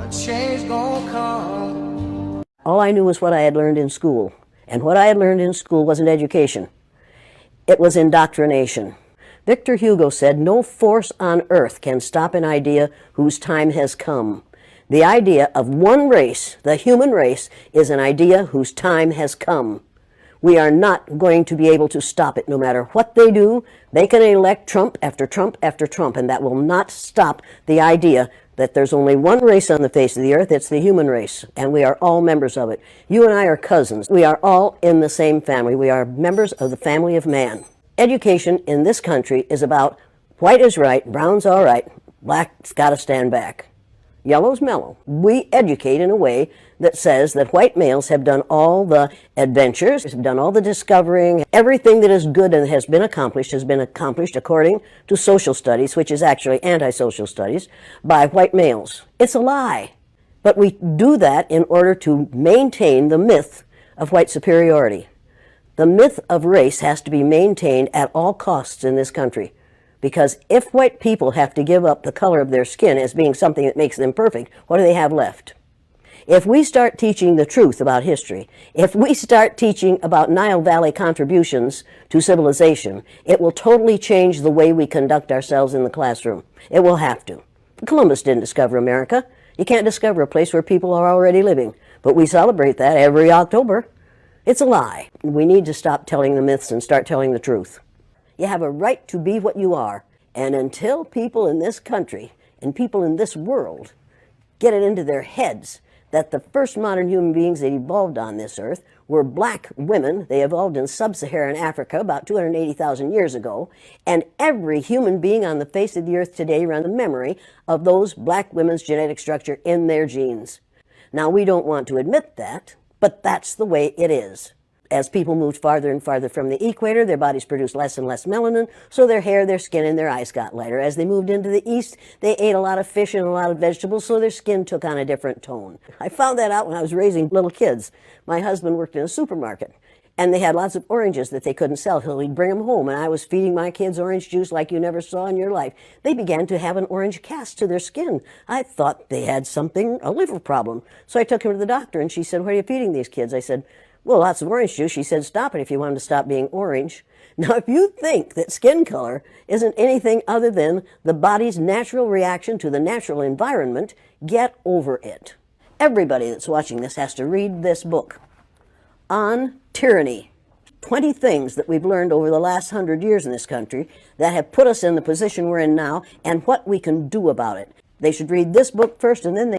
a change gonna come. All I knew was what I had learned in school. And what I had learned in school wasn't education. It was indoctrination. Victor Hugo said, "No force on earth can stop an idea whose time has come." The idea of one race, the human race, is an idea whose time has come. We are not going to be able to stop it no matter what they do. They can elect Trump after Trump after Trump, and that will not stop the idea that there's only one race on the face of the earth. It's the human race, and we are all members of it. You and I are cousins. We are all in the same family. We are members of the family of man. Education in this country is about white is right, brown's all right, black's got to stand back. Yellow's mellow. We educate in a way that says that white males have done all the adventures, have done all the discovering. Everything that is good and has been accomplished according to social studies, which is actually anti-social studies, by white males. It's a lie. But we do that in order to maintain the myth of white superiority. The myth of race has to be maintained at all costs in this country. Because if white people have to give up the color of their skin as being something that makes them perfect, what do they have left? If we start teaching the truth about history, if we start teaching about Nile Valley contributions to civilization, it will totally change the way we conduct ourselves in the classroom. It will have to. Columbus didn't discover America. You can't discover a place where people are already living. But we celebrate that every October. It's a lie. We need to stop telling the myths and start telling the truth. You have a right to be what you are, and until people in this country and people in this world get it into their heads that the first modern human beings that evolved on this earth were black women. They evolved in sub-Saharan Africa about 280,000 years ago, and every human being on the face of the earth today runs the memory of those black women's genetic structure in their genes. Now, we don't want to admit that, but that's the way it is. As people moved farther and farther from the equator, their bodies produced less and less melanin, so their hair, their skin, and their eyes got lighter. As they moved into the east, they ate a lot of fish and a lot of vegetables, so their skin took on a different tone. I found that out when I was raising little kids. My husband worked in a supermarket, and they had lots of oranges that they couldn't sell, so he'd bring them home, and I was feeding my kids orange juice like you never saw in your life. They began to have an orange cast to their skin. I thought they had a liver problem. So I took him to the doctor, and she said, "What are you feeding these kids?" I said, "Well, lots of orange juice." She said, "Stop it if you want them to stop being orange." Now, if you think that skin color isn't anything other than the body's natural reaction to the natural environment, get over it. Everybody that's watching this has to read this book on tyranny. 20 things that we've learned over the last 100 years in this country that have put us in the position we're in now and what we can do about it. They should read this book first, and then